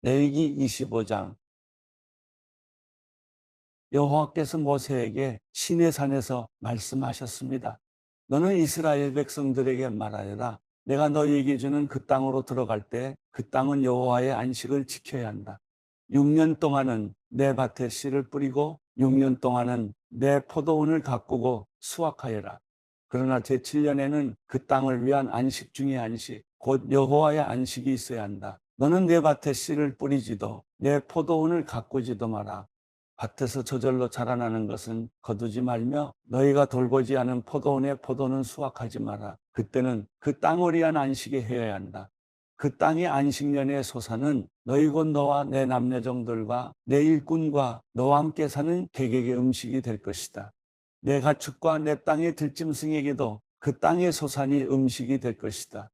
레위기 25장. 여호와께서 모세에게 시내산에서 말씀하셨습니다. 너는 이스라엘 백성들에게 말하여라. 내가 너희에게 주는 그 땅으로 들어갈 때 그 땅은 여호와의 안식을 지켜야 한다. 6년 동안은 내 밭에 씨를 뿌리고 6년 동안은 내 포도원을 가꾸고 수확하여라. 그러나 제7년에는 그 땅을 위한 안식 중의 안식, 곧 여호와의 안식이 있어야 한다. 너는 내 밭에 씨를 뿌리지도 내 포도원을 가꾸지도 마라. 밭에서 저절로 자라나는 것은 거두지 말며 너희가 돌보지 않은 포도원의 포도는 수확하지 마라. 그때는 그 땅을 위한 안식에 해야 한다. 그 땅의 안식년의 소산은 너희 곧 너와 내 남녀종들과 내 일꾼과 너와 함께 사는 개개의 음식이 될 것이다. 내 가축과 내 땅의 들짐승에게도 그 땅의 소산이 음식이 될 것이다.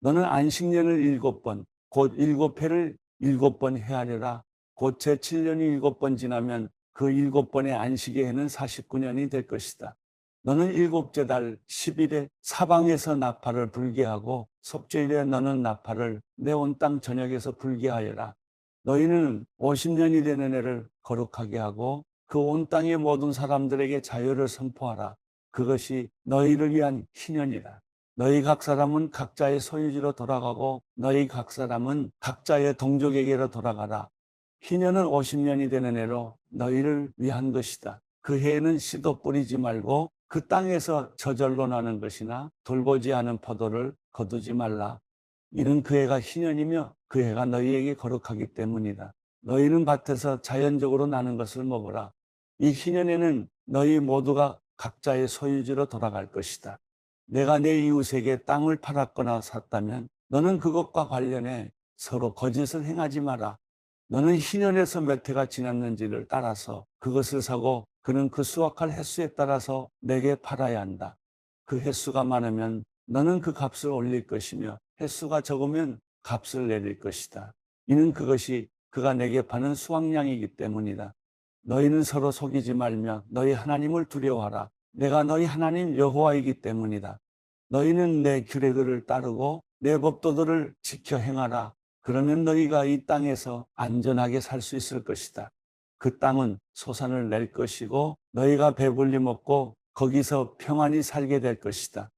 너는 안식년을 7번, 곧 7회를 7번 헤아려라. 곧 제7년이 7번 지나면 그 7번의 안식의 해는 49년이 될 것이다. 너는 7째 달 10일에 사방에서 나팔을 불게 하고 속죄일에 너는 나팔을 내 온 땅 전역에서 불게 하여라. 너희는 50년이 되는 해를 거룩하게 하고 그 온 땅의 모든 사람들에게 자유를 선포하라. 그것이 너희를 위한 희년이라. 너희 각 사람은 각자의 소유지로 돌아가고 너희 각 사람은 각자의 동족에게로 돌아가라. 희년은 50년이 되는 해로 너희를 위한 것이다. 그 해에는 씨도 뿌리지 말고 그 땅에서 저절로 나는 것이나 돌보지 않은 포도를 거두지 말라. 이는 그 해가 희년이며 그 해가 너희에게 거룩하기 때문이다. 너희는 밭에서 자연적으로 나는 것을 먹으라. 이 희년에는 너희 모두가 각자의 소유지로 돌아갈 것이다. 내가 내 이웃에게 땅을 팔았거나 샀다면 너는 그것과 관련해 서로 거짓을 행하지 마라. 너는 희년에서 몇 해가 지났는지를 따라서 그것을 사고 그는 그 수확할 횟수에 따라서 내게 팔아야 한다. 그 횟수가 많으면 너는 그 값을 올릴 것이며 횟수가 적으면 값을 내릴 것이다. 이는 그것이 그가 내게 파는 수확량이기 때문이다. 너희는 서로 속이지 말며 너희 하나님을 두려워하라. 내가 너희 하나님 여호와이기 때문이다. 너희는 내 규례들을 따르고 내 법도들을 지켜 행하라. 그러면 너희가 이 땅에서 안전하게 살 수 있을 것이다. 그 땅은 소산을 낼 것이고 너희가 배불리 먹고 거기서 평안히 살게 될 것이다.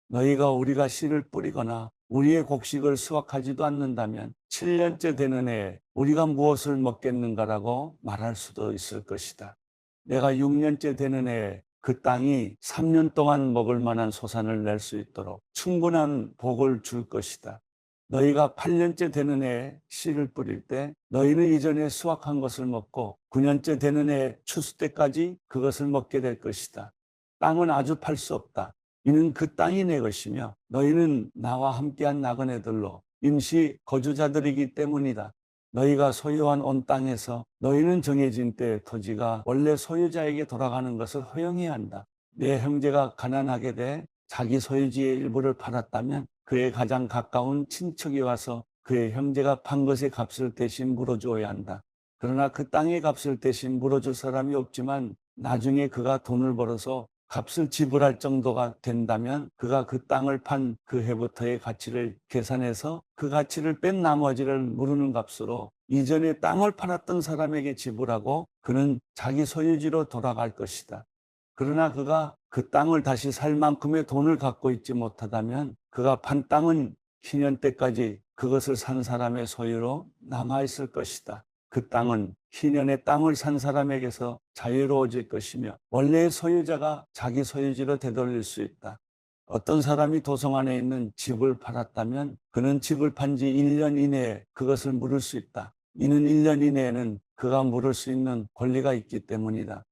너희가 우리가 씨를 뿌리거나 우리의 곡식을 수확하지도 않는다면 7년째 되는 해에 우리가 무엇을 먹겠는가라고 말할 수도 있을 것이다. 내가 6년째 되는 해에 그 땅이 3년 동안 먹을 만한 소산을 낼 수 있도록 충분한 복을 줄 것이다. 너희가 8년째 되는 해에 씨를 뿌릴 때 너희는 이전에 수확한 것을 먹고 9년째 되는 해 추수 때까지 그것을 먹게 될 것이다. 땅은 아주 팔 수 없다. 이는 그 땅이 내 것이며 너희는 나와 함께한 나그네들로 임시 거주자들이기 때문이다. 너희가 소유한 온 땅에서 너희는 정해진 때 토지가 원래 소유자에게 돌아가는 것을 허용해야 한다. 내 형제가 가난하게 돼 자기 소유지의 일부를 팔았다면 그의 가장 가까운 친척이 와서 그의 형제가 판 것의 값을 대신 물어주어야 한다. 그러나 그 땅의 값을 대신 물어줄 사람이 없지만 나중에 그가 돈을 벌어서 값을 지불할 정도가 된다면 그가 그 땅을 판 그 해부터의 가치를 계산해서 그 가치를 뺀 나머지를 무르는 값으로 이전에 땅을 팔았던 사람에게 지불하고 그는 자기 소유지로 돌아갈 것이다. 그러나 그가 그 땅을 다시 살 만큼의 돈을 갖고 있지 못하다면 그가 판 땅은 희년 때까지 그것을 산 사람의 소유로 남아있을 것이다. 그 땅은 희년의 땅을 산 사람에게서 자유로워질 것이며 원래의 소유자가 자기 소유지로 되돌릴 수 있다. 어떤 사람이 도성 안에 있는 집을 팔았다면 그는 집을 판 지 1년 이내에 그것을 물을 수 있다. 이는 1년 이내에는 그가 물을 수 있는 권리가 있기 때문이다.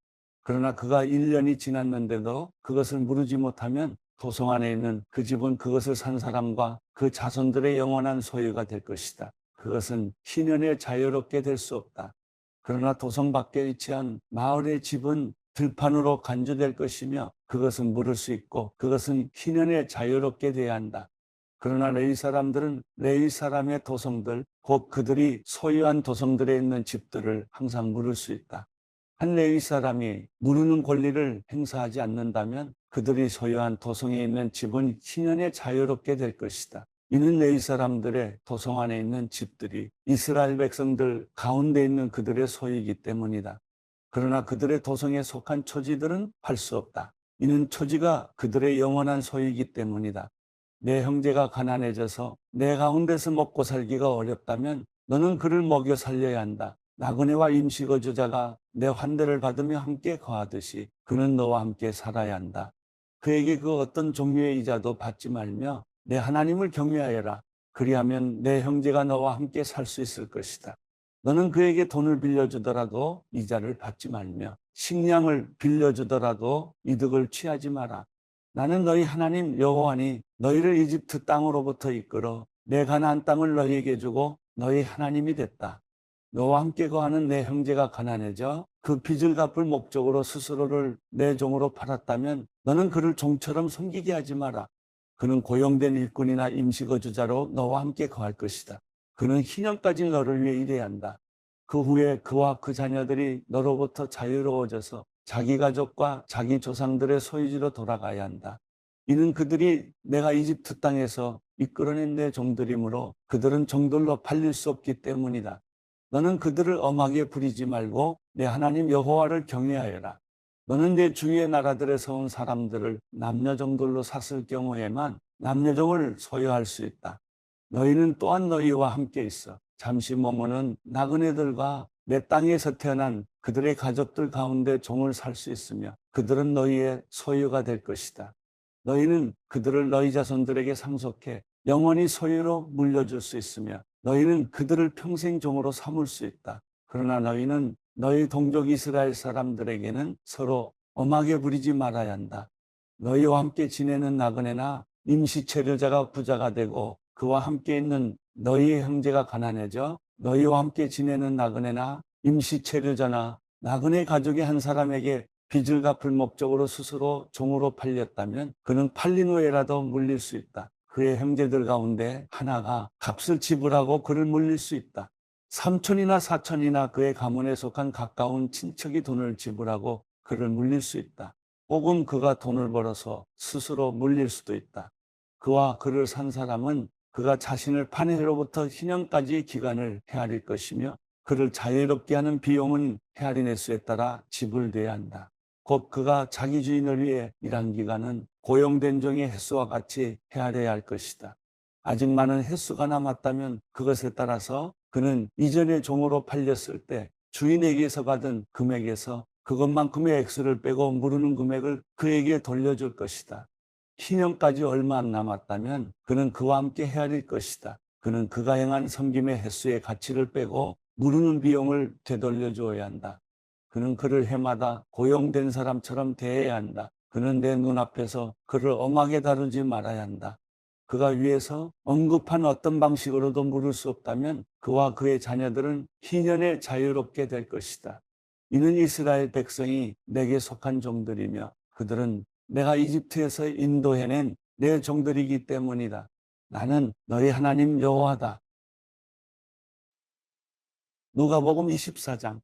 그러나 그가 1년이 지났는데도 그것을 물으지 못하면 도성 안에 있는 그 집은 그것을 산 사람과 그 자손들의 영원한 소유가 될 것이다. 그것은 희년에 자유롭게 될 수 없다. 그러나 도성 밖에 위치한 마을의 집은 들판으로 간주될 것이며 그것은 물을 수 있고 그것은 희년에 자유롭게 돼야 한다. 그러나 레위 사람들은 레위 사람의 도성들, 곧 그들이 소유한 도성들에 있는 집들을 항상 물을 수 있다. 한 레위 사람이 무르는 권리를 행사하지 않는다면 그들이 소유한 도성에 있는 집은 희년에 자유롭게 될 것이다. 이는 레위 사람들의 도성 안에 있는 집들이 이스라엘 백성들 가운데 있는 그들의 소유이기 때문이다. 그러나 그들의 도성에 속한 초지들은 할 수 없다. 이는 초지가 그들의 영원한 소유이기 때문이다. 내 형제가 가난해져서 내 가운데서 먹고 살기가 어렵다면 너는 그를 먹여 살려야 한다. 나그네와 임시거주자가 내 환대를 받으며 함께 거하듯이 그는 너와 함께 살아야 한다. 그에게 그 어떤 종류의 이자도 받지 말며 내 하나님을 경외하여라. 그리하면 내 형제가 너와 함께 살 수 있을 것이다. 너는 그에게 돈을 빌려주더라도 이자를 받지 말며 식량을 빌려주더라도 이득을 취하지 마라. 나는 너희 하나님 여호와니 너희를 이집트 땅으로부터 이끌어 내 가나안 땅을 너희에게 주고 너희 하나님이 됐다. 너와 함께 거하는 내 형제가 가난해져 그 빚을 갚을 목적으로 스스로를 내 종으로 팔았다면 너는 그를 종처럼 섬기게 하지 마라. 그는 고용된 일꾼이나 임시거주자로 너와 함께 거할 것이다. 그는 희년까지 너를 위해 일해야 한다. 그 후에 그와 그 자녀들이 너로부터 자유로워져서 자기 가족과 자기 조상들의 소유지로 돌아가야 한다. 이는 그들이 내가 이집트 땅에서 이끌어낸 내 종들이므로 그들은 종들로 팔릴 수 없기 때문이다. 너는 그들을 엄하게 부리지 말고 내 하나님 여호와를 경외하여라. 너는 내 주위의 나라들에서 온 사람들을 남녀종들로 샀을 경우에만 남녀종을 소유할 수 있다. 너희는 또한 너희와 함께 있어 잠시 머무는 나그네들과 내 땅에서 태어난 그들의 가족들 가운데 종을 살 수 있으며 그들은 너희의 소유가 될 것이다. 너희는 그들을 너희 자손들에게 상속해 영원히 소유로 물려줄 수 있으며 너희는 그들을 평생 종으로 삼을 수 있다. 그러나 너희는 너희 동족 이스라엘 사람들에게는 서로 엄하게 부리지 말아야 한다. 너희와 함께 지내는 나그네나 임시체류자가 부자가 되고 그와 함께 있는 너희의 형제가 가난해져 너희와 함께 지내는 나그네나 임시체류자나 나그네 가족의 한 사람에게 빚을 갚을 목적으로 스스로 종으로 팔렸다면 그는 팔린 후에라도 물릴 수 있다. 그의 형제들 가운데 하나가 값을 지불하고 그를 물릴 수 있다. 삼촌이나 사촌이나 그의 가문에 속한 가까운 친척이 돈을 지불하고 그를 물릴 수 있다. 혹은 그가 돈을 벌어서 스스로 물릴 수도 있다. 그와 그를 산 사람은 그가 자신을 판 해로부터 희년까지의 기간을 헤아릴 것이며 그를 자유롭게 하는 비용은 헤아린 횟수에 따라 지불돼야 한다. 곧 그가 자기 주인을 위해 일한 기간은 고용된 종의 횟수와 같이 헤아려야 할 것이다. 아직 많은 횟수가 남았다면 그것에 따라서 그는 이전에 종으로 팔렸을 때 주인에게서 받은 금액에서 그것만큼의 액수를 빼고 무르는 금액을 그에게 돌려줄 것이다. 희년까지 얼마 안 남았다면 그는 그와 함께 헤아릴 것이다. 그는 그가 행한 섬김의 횟수의 가치를 빼고 무르는 비용을 되돌려 주어야 한다. 그는 그를 해마다 고용된 사람처럼 대해야 한다. 그는 내 눈앞에서 그를 엄하게 다루지 말아야 한다. 그가 위에서 언급한 어떤 방식으로도 물을 수 없다면 그와 그의 자녀들은 희년에 자유롭게 될 것이다. 이는 이스라엘 백성이 내게 속한 종들이며 그들은 내가 이집트에서 인도해낸 내 종들이기 때문이다. 나는 너희 하나님 여호와다. 누가복음 24장.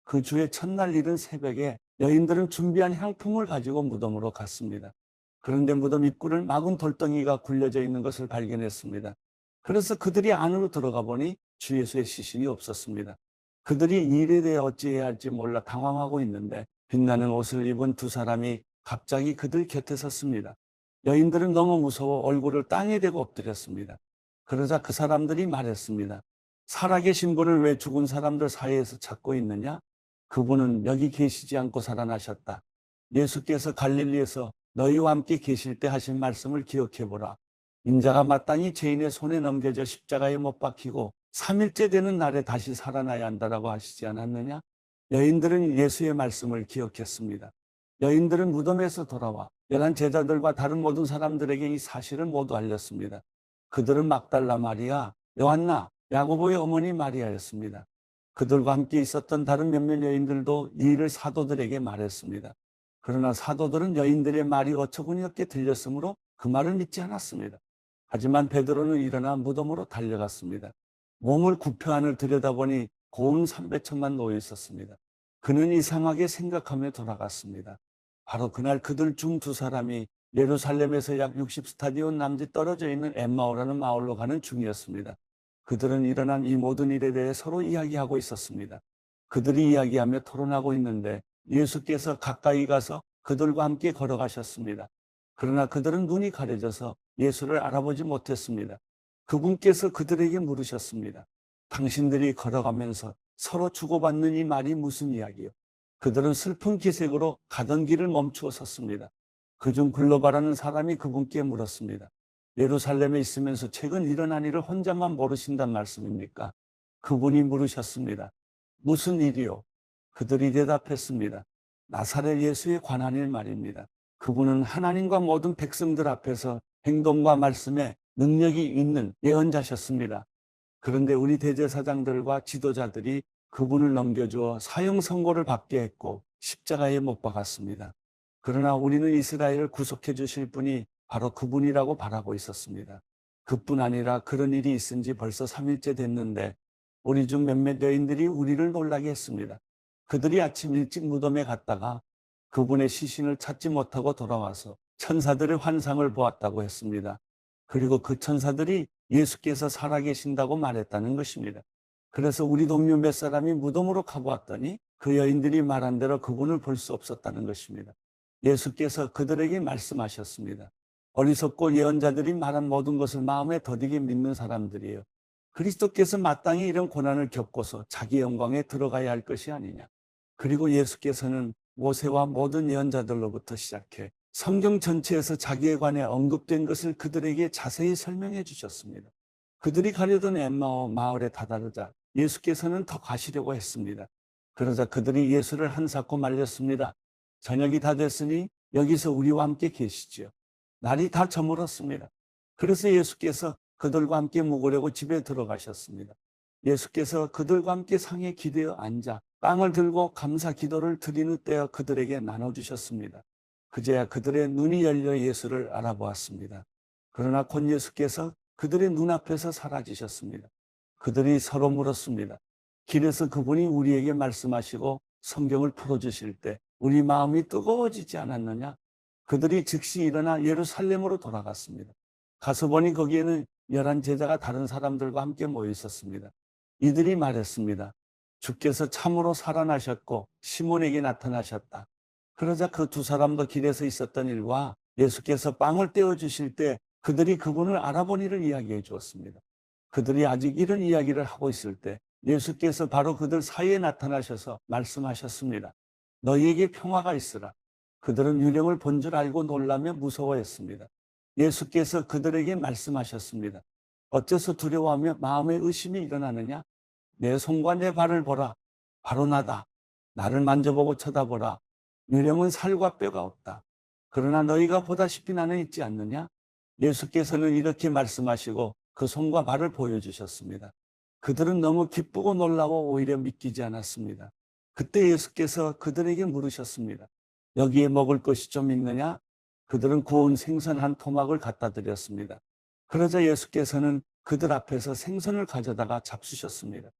그 주의 첫날 이른 새벽에 여인들은 준비한 향품을 가지고 무덤으로 갔습니다. 그런데 무덤 입구를 막은 돌덩이가 굴려져 있는 것을 발견했습니다. 그래서 그들이 안으로 들어가 보니 주 예수의 시신이 없었습니다. 그들이 이 일에 대해 어찌해야 할지 몰라 당황하고 있는데 빛나는 옷을 입은 두 사람이 갑자기 그들 곁에 섰습니다. 여인들은 너무 무서워 얼굴을 땅에 대고 엎드렸습니다. 그러자 그 사람들이 말했습니다. 살아계신 분을 왜 죽은 사람들 사이에서 찾고 있느냐? 그분은 여기 계시지 않고 살아나셨다. 예수께서 갈릴리에서 너희와 함께 계실 때 하신 말씀을 기억해보라. 인자가 마땅히 죄인의 손에 넘겨져 십자가에 못 박히고 3일째 되는 날에 다시 살아나야 한다라고 하시지 않았느냐? 여인들은 예수의 말씀을 기억했습니다. 여인들은 무덤에서 돌아와 11 제자들과 다른 모든 사람들에게 이 사실을 모두 알렸습니다. 그들은 막달라 마리아, 요한나, 야고보의 어머니 마리아였습니다. 그들과 함께 있었던 다른 몇몇 여인들도 이 일을 사도들에게 말했습니다. 그러나 사도들은 여인들의 말이 어처구니 없게 들렸으므로 그 말을 믿지 않았습니다. 하지만 베드로는 일어나 무덤으로 달려갔습니다. 몸을 굽혀 안을 들여다보니 고운 삼배천만 놓여 있었습니다. 그는 이상하게 생각하며 돌아갔습니다. 바로 그날 그들 중 두 사람이 예루살렘에서 약 60스타디온 남짓 떨어져 있는 엠마오라는 마을로 가는 중이었습니다. 그들은 일어난 이 모든 일에 대해 서로 이야기하고 있었습니다. 그들이 이야기하며 토론하고 있는데 예수께서 가까이 가서 그들과 함께 걸어가셨습니다. 그러나 그들은 눈이 가려져서 예수를 알아보지 못했습니다. 그분께서 그들에게 물으셨습니다. 당신들이 걸어가면서 서로 주고받는 이 말이 무슨 이야기요? 그들은 슬픈 기색으로 가던 길을 멈추어 섰습니다. 그중 글로바라는 사람이 그분께 물었습니다. 예루살렘에 있으면서 최근 일어난 일을 혼자만 모르신단 말씀입니까? 그분이 물으셨습니다. 무슨 일이요? 그들이 대답했습니다. 나사렛 예수에 관한 일 말입니다. 그분은 하나님과 모든 백성들 앞에서 행동과 말씀에 능력이 있는 예언자셨습니다. 그런데 우리 대제사장들과 지도자들이 그분을 넘겨주어 사형 선고를 받게 했고 십자가에 못 박았습니다. 그러나 우리는 이스라엘을 구속해 주실 분이 바로 그분이라고 바라고 있었습니다. 그뿐 아니라 그런 일이 있은 지 벌써 3일째 됐는데 우리 중 몇몇 여인들이 우리를 놀라게 했습니다. 그들이 아침 일찍 무덤에 갔다가 그분의 시신을 찾지 못하고 돌아와서 천사들의 환상을 보았다고 했습니다. 그리고 그 천사들이 예수께서 살아계신다고 말했다는 것입니다. 그래서 우리 동료 몇 사람이 무덤으로 가보았더니 그 여인들이 말한 대로 그분을 볼 수 없었다는 것입니다. 예수께서 그들에게 말씀하셨습니다. 어리석고 예언자들이 말한 모든 것을 마음에 더디게 믿는 사람들이에요. 그리스도께서 마땅히 이런 고난을 겪고서 자기 영광에 들어가야 할 것이 아니냐. 그리고 예수께서는 모세와 모든 예언자들로부터 시작해 성경 전체에서 자기에 관해 언급된 것을 그들에게 자세히 설명해 주셨습니다. 그들이 가려던 엠마오 마을에 다다르자 예수께서는 더 가시려고 했습니다. 그러자 그들이 예수를 한사코 말렸습니다. 저녁이 다 됐으니 여기서 우리와 함께 계시지요. 날이 다 저물었습니다. 그래서 예수께서 그들과 함께 묵으려고 집에 들어가셨습니다. 예수께서 그들과 함께 상에 기대어 앉아 빵을 들고 감사 기도를 드리는 때에 그들에게 나눠주셨습니다. 그제야 그들의 눈이 열려 예수를 알아보았습니다. 그러나 곧 예수께서 그들의 눈앞에서 사라지셨습니다. 그들이 서로 물었습니다. 길에서 그분이 우리에게 말씀하시고 성경을 풀어주실 때 우리 마음이 뜨거워지지 않았느냐? 그들이 즉시 일어나 예루살렘으로 돌아갔습니다. 가서 보니 거기에는 11 제자가 다른 사람들과 함께 모여 있었습니다. 이들이 말했습니다. 주께서 참으로 살아나셨고 시몬에게 나타나셨다. 그러자 그 두 사람도 길에서 있었던 일과 예수께서 빵을 떼어주실 때 그들이 그분을 알아본 일을 이야기해 주었습니다. 그들이 아직 이런 이야기를 하고 있을 때 예수께서 바로 그들 사이에 나타나셔서 말씀하셨습니다. 너희에게 평화가 있으라. 그들은 유령을 본 줄 알고 놀라며 무서워했습니다. 예수께서 그들에게 말씀하셨습니다. 어째서 두려워하며 마음에 의심이 일어나느냐? 내 손과 내 발을 보라. 바로 나다. 나를 만져보고 쳐다보라. 유령은 살과 뼈가 없다. 그러나 너희가 보다시피 나는 있지 않느냐? 예수께서는 이렇게 말씀하시고 그 손과 발을 보여주셨습니다. 그들은 너무 기쁘고 놀라워 오히려 믿기지 않았습니다. 그때 예수께서 그들에게 물으셨습니다. 여기에 먹을 것이 좀 있느냐? 그들은 구운 생선 한 토막을 갖다 드렸습니다. 그러자 예수께서는 그들 앞에서 생선을 가져다가 잡수셨습니다.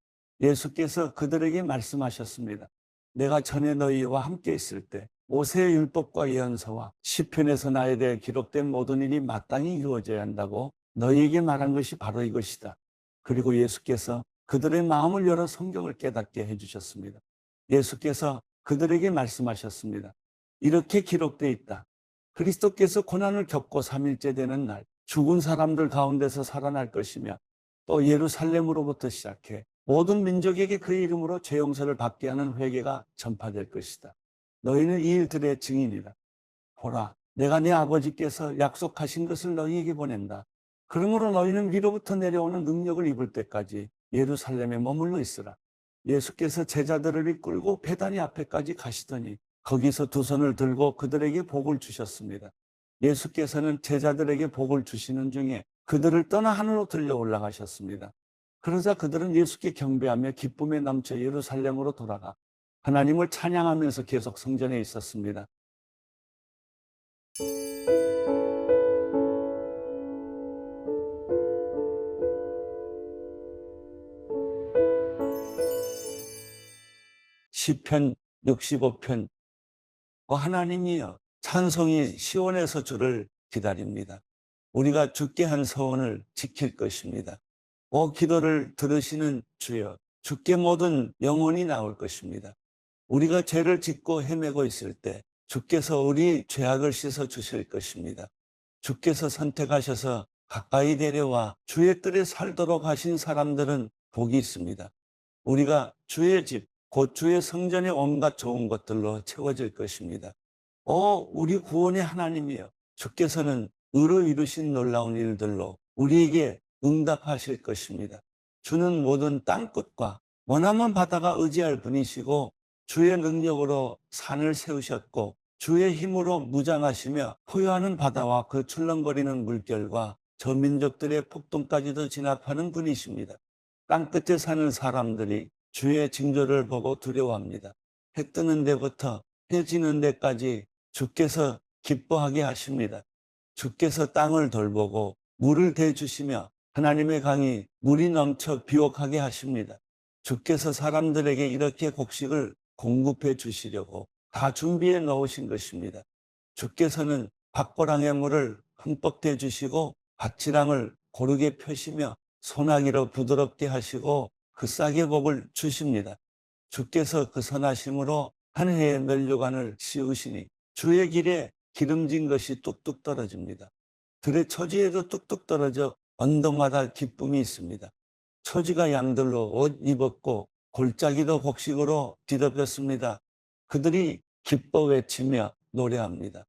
예수께서 그들에게 말씀하셨습니다. 내가 전에 너희와 함께 있을 때 모세의 율법과 예언서와 시편에서 나에 대해 기록된 모든 일이 마땅히 이루어져야 한다고 너희에게 말한 것이 바로 이것이다. 그리고 예수께서 그들의 마음을 열어 성경을 깨닫게 해주셨습니다. 예수께서 그들에게 말씀하셨습니다. 이렇게 기록되어 있다. 그리스도께서 고난을 겪고 3일째 되는 날 죽은 사람들 가운데서 살아날 것이며 또 예루살렘으로부터 시작해 모든 민족에게 그의 이름으로 죄 용서를 받게 하는 회개가 전파될 것이다. 너희는 이 일들의 증인이다. 보라, 내가 네 아버지께서 약속하신 것을 너희에게 보낸다. 그러므로 너희는 위로부터 내려오는 능력을 입을 때까지 예루살렘에 머물러 있으라. 예수께서 제자들을 이끌고 베다니 앞에까지 가시더니 거기서 두 손을 들고 그들에게 복을 주셨습니다. 예수께서는 제자들에게 복을 주시는 중에 그들을 떠나 하늘로 들려 올라가셨습니다. 그러자 그들은 예수께 경배하며 기쁨에 넘쳐 예루살렘으로 돌아가 하나님을 찬양하면서 계속 성전에 있었습니다. 시편 65편 하나님이여 찬송이 시온에서 주를 기다립니다. 우리가 주께 한 서원을 지킬 것입니다. 기도를 들으시는 주여, 주께 모든 영혼이 나올 것입니다. 우리가 죄를 짓고 헤매고 있을 때 주께서 우리 죄악을 씻어 주실 것입니다. 주께서 선택하셔서 가까이 데려와 주의 뜰에 살도록 하신 사람들은 복이 있습니다. 우리가 주의 집, 곧 주의 성전의 온갖 좋은 것들로 채워질 것입니다. 우리 구원의 하나님이여, 주께서는 의로 이루신 놀라운 일들로 우리에게 응답하실 것입니다. 주는 모든 땅끝과 머나먼 바다가 의지할 분이시고 주의 능력으로 산을 세우셨고 주의 힘으로 무장하시며 포효하는 바다와 그 출렁거리는 물결과 저 민족들의 폭동까지도 진압하는 분이십니다. 땅끝에 사는 사람들이 주의 징조를 보고 두려워합니다. 해 뜨는 데부터 해 지는 데까지 주께서 기뻐하게 하십니다. 주께서 땅을 돌보고 물을 대주시며 하나님의 강이 물이 넘쳐 비옥하게 하십니다. 주께서 사람들에게 이렇게 곡식을 공급해 주시려고 다 준비해 놓으신 것입니다. 주께서는 밭고랑의 물을 흠뻑 대주시고 밭지랑을 고르게 펴시며 소나기로 부드럽게 하시고 그 싹의 복을 주십니다. 주께서 그 선하심으로 한 해의 면류관을 씌우시니 주의 길에 기름진 것이 뚝뚝 떨어집니다. 들의 초지에도 뚝뚝 떨어져 언덕마다 기쁨이 있습니다. 초지가 양들로 옷 입었고 골짜기도 곡식으로 뒤덮였습니다. 그들이 기뻐 외치며 노래합니다.